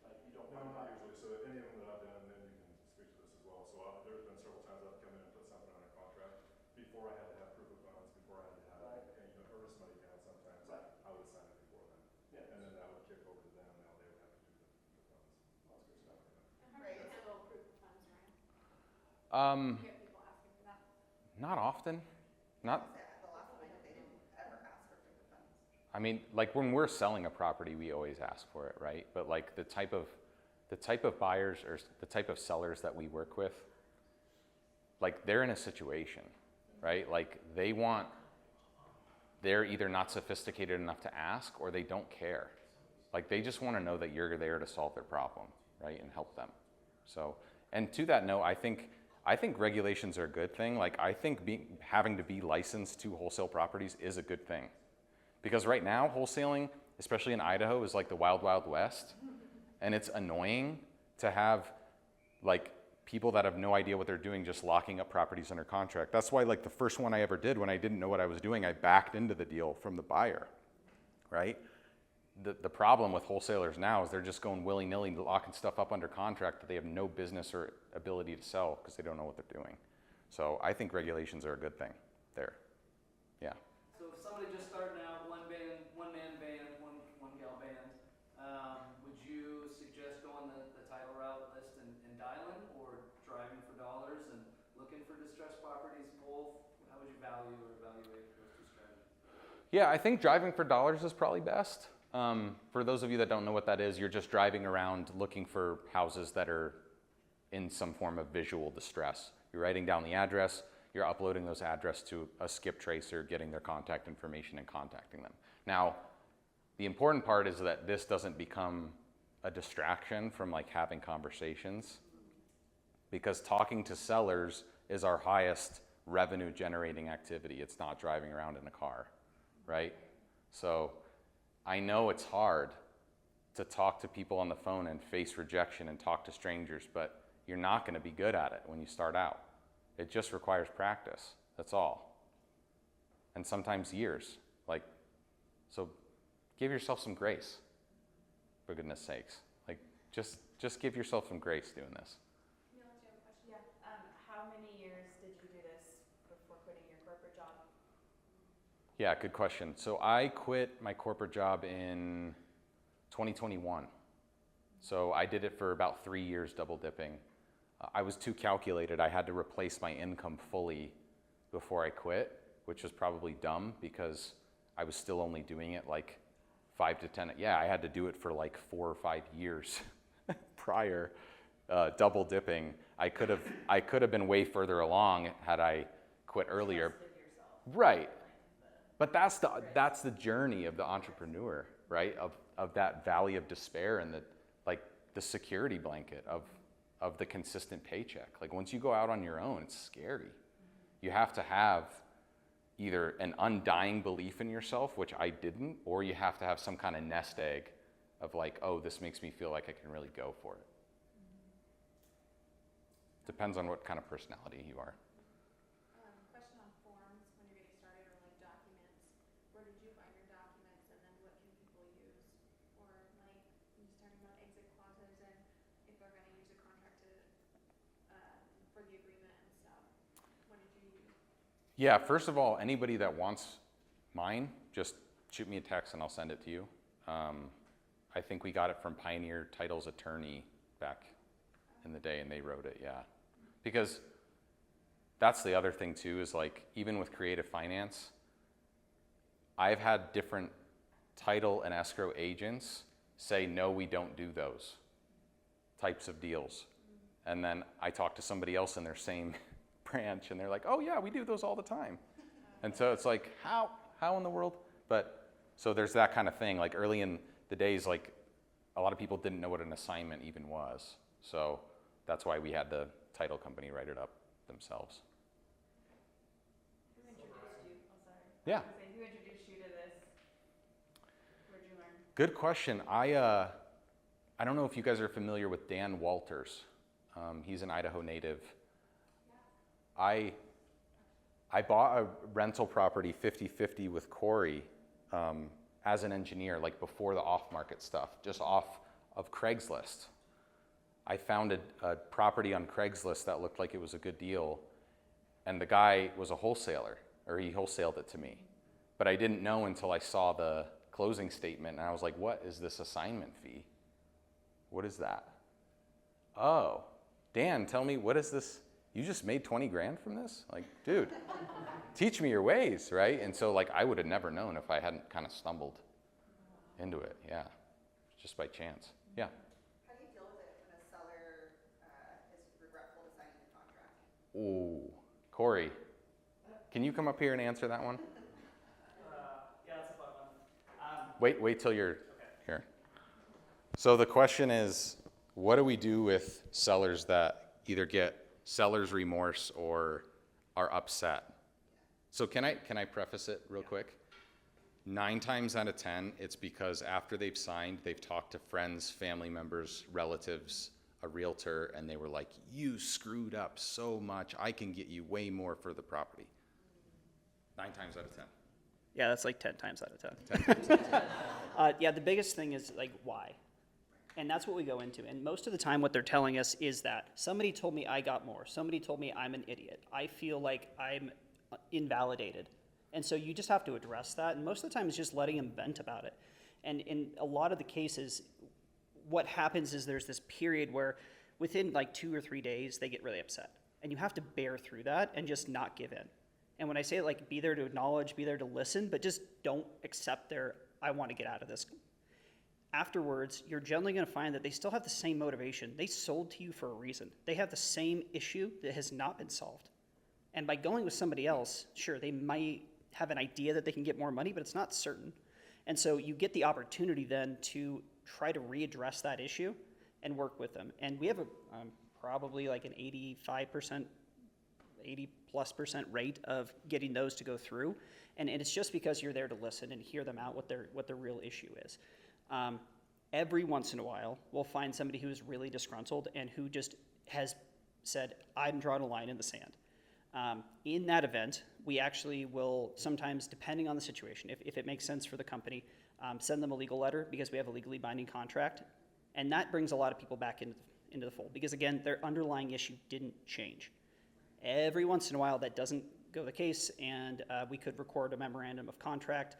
like, you don't No, find not out? usually. So any of them that I've done, and then you can speak to this as well. So there's been several times I've come in and put something under contract before I had to have proof of funds, before I had to have Right. even earnest money down sometimes. Right. I would sign it before then. Yeah. And then that would kick over to them. Now they would have to do the funds. That's good stuff. And how do Right. you handle proof of funds, Ryan? Um, You get people asking for that? not often. Not. The last one I did, they didn't ever ask for proof of funds. I mean, like when we're selling a property, we always ask for it, right? But like the type of buyers or the type of sellers that we work with, like they're in a situation, right? Like they're either not sophisticated enough to ask or they don't care. Like they just want to know that you're there to solve their problem, right? And help them. So, and to that note, I think regulations are a good thing. Like I think having to be licensed to wholesale properties is a good thing. Because right now, wholesaling, especially in Idaho, is like the wild, wild west. And it's annoying to have like people that have no idea what they're doing just locking up properties under contract. That's why like the first one I ever did when I didn't know what I was doing, I backed into the deal from the buyer, right? The problem with wholesalers now is they're just going willy-nilly locking stuff up under contract that they have no business or ability to sell because they don't know what they're doing. So I think regulations are a good thing there. Yeah. So if somebody just starting out, one man band, one gal band, would you suggest going the title route list and dialing, or driving for dollars and looking for distressed properties, both? How would you value or evaluate those two strategies? Yeah, I think driving for dollars is probably best. For those of you that don't know what that is, you're just driving around looking for houses that are in some form of visual distress. You're writing down the address, you're uploading those address to a skip tracer, getting their contact information and contacting them. Now, the important part is that this doesn't become a distraction from like having conversations, because talking to sellers is our highest revenue generating activity. It's not driving around in a car, right? So I know it's hard to talk to people on the phone and face rejection and talk to strangers, but you're not going to be good at it when you start out. It just requires practice. That's all. And sometimes years. Like, so give yourself some grace, for goodness sakes. Like, just give yourself some grace doing this. Neil, do you have a question? Yeah, how many years did you do this before quitting your corporate job? Yeah, good question. So I quit my corporate job in 2021. So I did it for about 3 years, double dipping. I was too calculated. I had to replace my income fully before I quit, which was probably dumb because I was still only doing it like 5 to 10. Yeah, I had to do it for like 4 or 5 years prior, double dipping. I could have been way further along had I quit earlier. Right. But that's the journey of the entrepreneur, right? Of that valley of despair and the security blanket of the consistent paycheck. Like once you go out on your own, it's scary. You have to have either an undying belief in yourself, which I didn't, or you have to have some kind of nest egg of like, oh, this makes me feel like I can really go for it. Depends on what kind of personality you are. Question on forms when you're getting started, or like documents. Where did you find your documents, and then what can people use? Or like, I'm just talking about exit clauses and if they're going to use a contract to, for the agreement and stuff. What did you use? Yeah, first of all, anybody that wants mine, just shoot me a text and I'll send it to you. I think we got it from Pioneer Title's attorney back in the day, and they wrote it, yeah. Because that's the other thing too, is like, even with creative finance, I've had different title and escrow agents say, no, we don't do those types of deals. And then I talk to somebody else in their same branch and they're like, oh yeah, we do those all the time. And so it's like, how in the world? But so there's that kind of thing. Like early in the days, like a lot of people didn't know what an assignment even was. So that's why we had the title company write it up themselves. Who introduced you? Oh, sorry. Yeah. I was gonna say, who introduced you to this? Where'd you learn? Good question. I don't know if you guys are familiar with Dan Walters. He's an Idaho native. I bought a rental property 50-50 with Corey as an engineer, like before the off-market stuff, just off of Craigslist. I found a property on Craigslist that looked like it was a good deal, and the guy was a wholesaler, or he wholesaled it to me. But I didn't know until I saw the closing statement, and I was like, what is this assignment fee? What is that? Oh, Dan, tell me, what is this? You just made 20 grand from this? Like, dude, teach me your ways, right? And so like I would have never known if I hadn't kind of stumbled into it, yeah, just by chance, yeah. How do you deal with it when a seller is regretful to signing the contract? Ooh, Corey, can you come up here and answer that one? Yeah, that's a fun one. Wait till you're here. So the question is, what do we do with sellers that either get seller's remorse or are upset? So can I preface it real quick? 9 times out of 10, it's because after they've signed, they've talked to friends, family members, relatives, a realtor, and they were like, you screwed up so much, I can get you way more for the property. 9 times out of 10. Yeah, that's like 10 times out of 10. 10 times out of 10. Yeah, the biggest thing is like why. And that's what we go into. And most of the time what they're telling us is that somebody told me I got more. Somebody told me I'm an idiot. I feel like I'm invalidated. And so you just have to address that. And most of the time it's just letting them vent about it. And in a lot of the cases, what happens is there's this period where within like 2 or 3 days, they get really upset. And you have to bear through that and just not give in. And when I say like be there to acknowledge, be there to listen, but just don't accept their, I want to get out of this. Afterwards, you're generally going to find that they still have the same motivation. They sold to you for a reason. They have the same issue that has not been solved. And by going with somebody else, sure, they might have an idea that they can get more money, but it's not certain. And so you get the opportunity then to try to readdress that issue and work with them. And we have a probably like an 85%, 80+% rate of getting those to go through. And it's just because you're there to listen and hear them out what their real issue is. Every once in a while, we'll find somebody who's really disgruntled and who just has said, I'm drawing a line in the sand. In that event, we actually will sometimes, depending on the situation, if it makes sense for the company, send them a legal letter because we have a legally binding contract. And that brings a lot of people back into the fold because, again, their underlying issue didn't change. Every once in a while, that doesn't go the case, and we could record a memorandum of contract.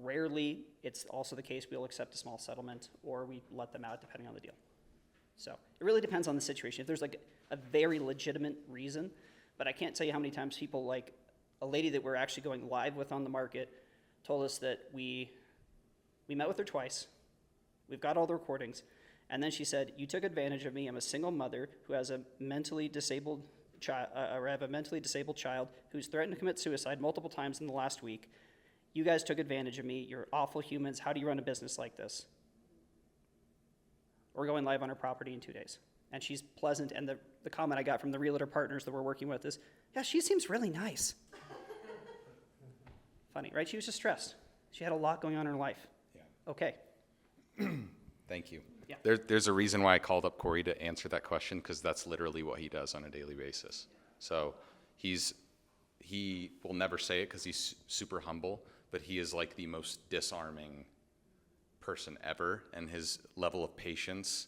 Rarely, it's also the case we'll accept a small settlement or we let them out depending on the deal. So it really depends on the situation. If there's like a very legitimate reason, but I can't tell you how many times people, like a lady that we're actually going live with on the market told us that we met with her twice. We've got all the recordings. And then she said, you took advantage of me. I'm a single mother who has a mentally disabled child, or have a mentally disabled child who's threatened to commit suicide multiple times in the last week. You guys took advantage of me. You're awful humans. How do you run a business like this? We're going live on her property in 2 days. And she's pleasant. And the comment I got from the realtor partners that we're working with is, yeah, she seems really nice. Funny, right? She was just stressed. She had a lot going on in her life. Yeah. Okay. Thank you. Yeah. There's a reason why I called up Corey to answer that question, because that's literally what he does on a daily basis. So he will never say it because he's super humble, but he is like the most disarming person ever, and his level of patience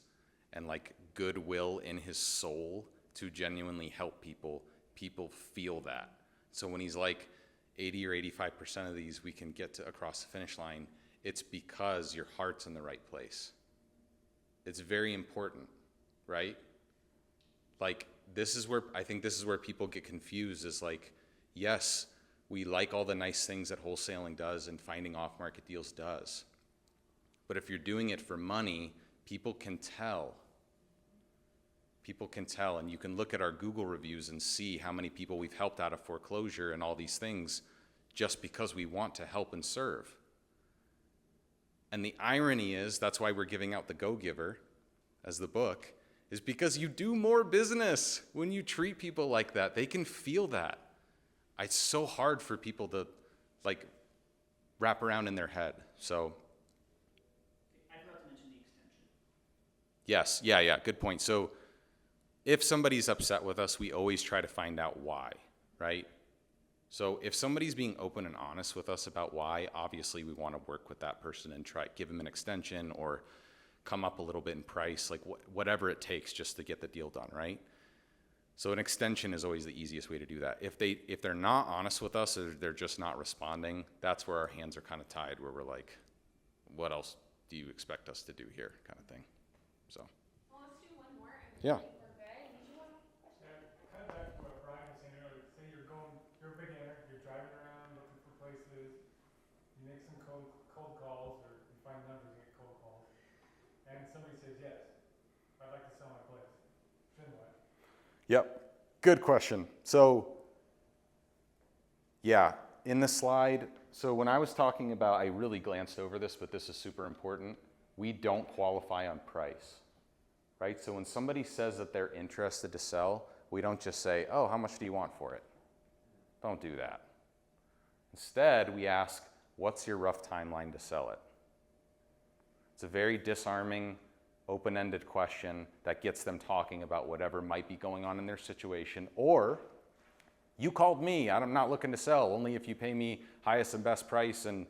and like goodwill in his soul to genuinely help people feel that. So when he's like 80 or 85% of these we can get to across the finish line, it's because your heart's in the right place. It's very important, right? Like I think this is where people get confused, is like, yes, we like all the nice things that wholesaling does and finding off-market deals does. But if you're doing it for money, people can tell. People can tell, and you can look at our Google reviews and see how many people we've helped out of foreclosure and all these things just because we want to help and serve. And the irony is, that's why we're giving out the Go-Giver as the book, is because you do more business when you treat people like that. They can feel that. It's so hard for people to like wrap around in their head. So I forgot to mention the extension. yes, yeah, good point. So if somebody's upset with us, we always try to find out why. right? So if somebody's being open and honest with us about why, obviously we want to work with that person and try give them an extension or come up a little bit in price, like whatever it takes just to get the deal done, right? So an extension is always the easiest way to do that. If they're not honest with us or they're just not responding, that's where our hands are kind of tied, where we're like, what else do you expect us to do here, kind of thing. So. Well, let's do one more. Yeah. We're good. Did you want to question? Yeah, kind of back to what Brian was saying earlier. Say you're a beginner, you're driving around looking for places, you make some cold calls, or you find numbers and get cold calls, and somebody says, yes, I'd like to sell my place. Then what? Yep, good question. So, yeah, in the slide, so when I was talking about, I really glanced over this, but this is super important. We don't qualify on price, right? So when somebody says that they're interested to sell, we don't just say, oh, how much do you want for it? Don't do that. Instead, we ask, what's your rough timeline to sell it? It's a very disarming, open-ended question that gets them talking about whatever might be going on in their situation. Or, you called me, I'm not looking to sell, only if you pay me highest and best price and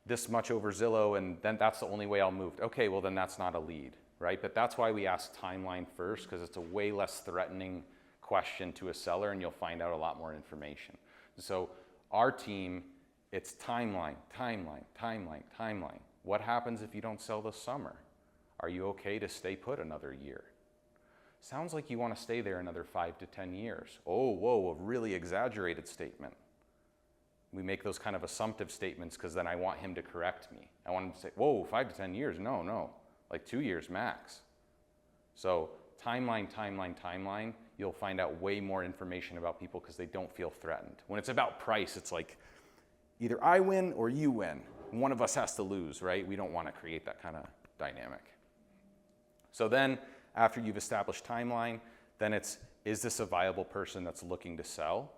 this much over Zillow, and then that's the only way I'll move. Okay, well then that's not a lead, right? But that's why we ask timeline first, because it's a way less threatening question to a seller, and you'll find out a lot more information. So our team, it's timeline, timeline, timeline, timeline. What happens if you don't sell this summer? Are you okay to stay put another year? Sounds like you want to stay there another 5 to 10 years. Oh, whoa, a really exaggerated statement. We make those kind of assumptive statements because then I want him to correct me. I want him to say, whoa, 5 to 10 years? No, like 2 years max. So timeline, timeline, timeline, you'll find out way more information about people because they don't feel threatened. When it's about price, it's like either I win or you win. One of us has to lose, right? We don't want to create that kind of dynamic. So then, after you've established timeline, then it's, is this a viable person that's looking to sell?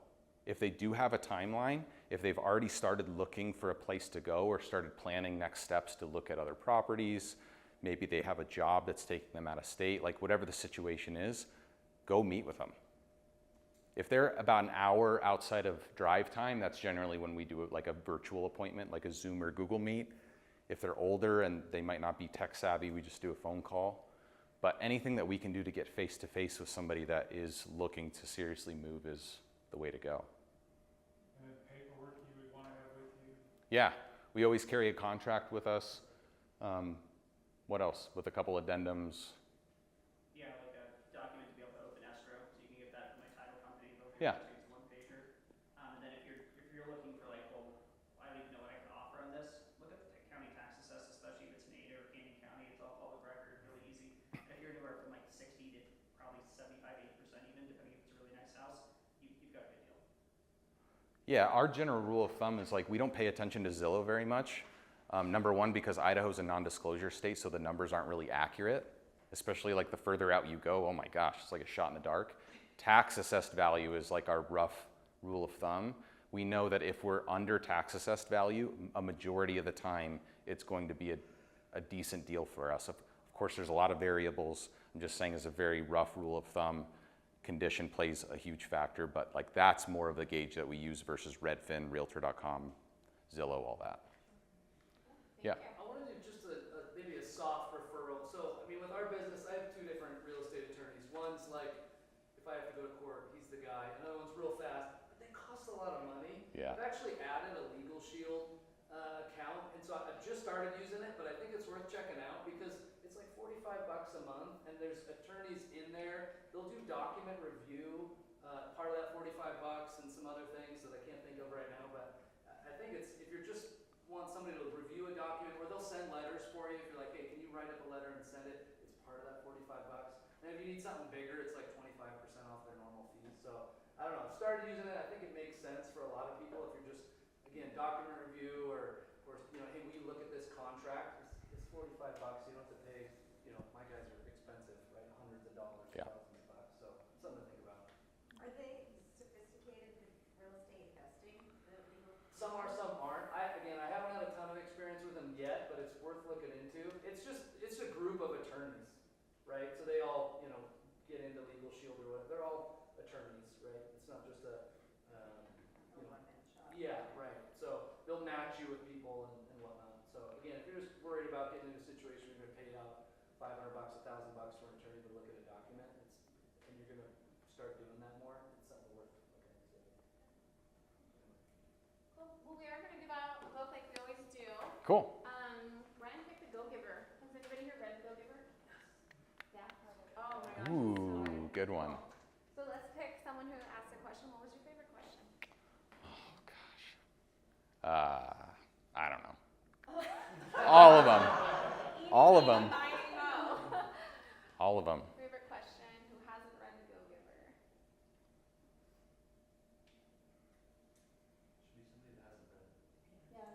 If they do have a timeline, if they've already started looking for a place to go or started planning next steps to look at other properties, maybe they have a job that's taking them out of state, like whatever the situation is, go meet with them. If they're about an hour outside of drive time, that's generally when we do it like a virtual appointment, like a Zoom or Google Meet. If they're older and they might not be tech savvy, we just do a phone call. But anything that we can do to get face-to-face with somebody that is looking to seriously move is the way to go. And then paperwork you would want to have with you? Yeah, we always carry a contract with us. What else? With a couple addendums. Yeah, like a document to be able to open escrow, so you can get that from my title company. Yeah. It's one pager. And then if you're looking for like, well, I don't even know what I can offer on this, look at the county tax assess, especially if it's in Ada or Canyon County. It's all public record, really easy. And if you're anywhere from like 60 to probably 75, 80% even, depending if it's a really nice house, you've got a good deal. Yeah, our general rule of thumb is like we don't pay attention to Zillow very much. Number one, because Idaho's a non-disclosure state, so the numbers aren't really accurate, especially like the further out you go, oh my gosh, it's like a shot in the dark. Tax assessed value is like our rough rule of thumb. We know that if we're under tax assessed value, a majority of the time, it's going to be a decent deal for us. Of course, there's a lot of variables. I'm just saying as a very rough rule of thumb, condition plays a huge factor, but like that's more of the gauge that we use versus Redfin, Realtor.com, Zillow, all that. Yeah. I want to do just maybe a soft referral. So, I mean, with our business, I have two different real estate attorneys. One's like, if I have to go to court, he's the guy. Another one's real fast, but they cost a lot of money. Yeah. I've actually added a Legal Shield account, and so I've just started using it, but I think it's worth checking out because it's like $45 a month, and there's attorneys in there. They'll do document review, part of that $45, and some other things that I can't think of right now, but I think it's, if you're just want somebody to review a document, or they'll send letters for you if you're like, hey, can you write up a letter and send it? It's part of that $45. And if you need something bigger, it's like 25% off their normal fees. So I don't know, I've started using it. I think it makes sense for a lot of people if you're just, again, document review or you know, hey, will you look at this contract? It's $45. You don't have to pay, you know, my guys are expensive, right? Hundreds of dollars, Yeah. thousands of bucks. So something to think about. Are they sophisticated in real estate investing, the legal? Some are, some aren't. I haven't had a ton of experience with them yet, but it's worth looking into. It's a group of attorneys, right? So they all, you know, get into Legal Shield or whatever. They're all attorneys, right? It's not just a start doing that more. It's something worth looking into. Cool. Well, we are gonna give out a book like we always do. Cool. Ryan picked the Go-Giver. Has anybody here read the Go-Giver? Yeah. Oh my gosh. Ooh, good one. So let's pick someone who asked a question. What was your favorite question? Oh gosh. I don't know. All of them. All of them. All of them. Favorite question. Who hasn't read the Go-Giver? Should be somebody that hasn't read it. Yeah.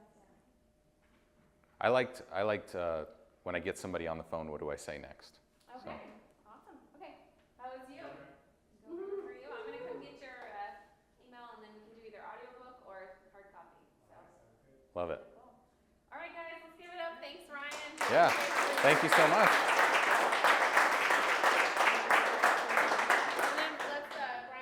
I liked when I get somebody on the phone, what do I say next? Okay. Awesome. Okay. That was you. Go-Giver for you. I'm gonna come get your email, and then we can do either audiobook or hard copy. So. Love it. Cool. All right, guys. Let's give it up. Thanks, Ryan. Yeah. Thank you so much.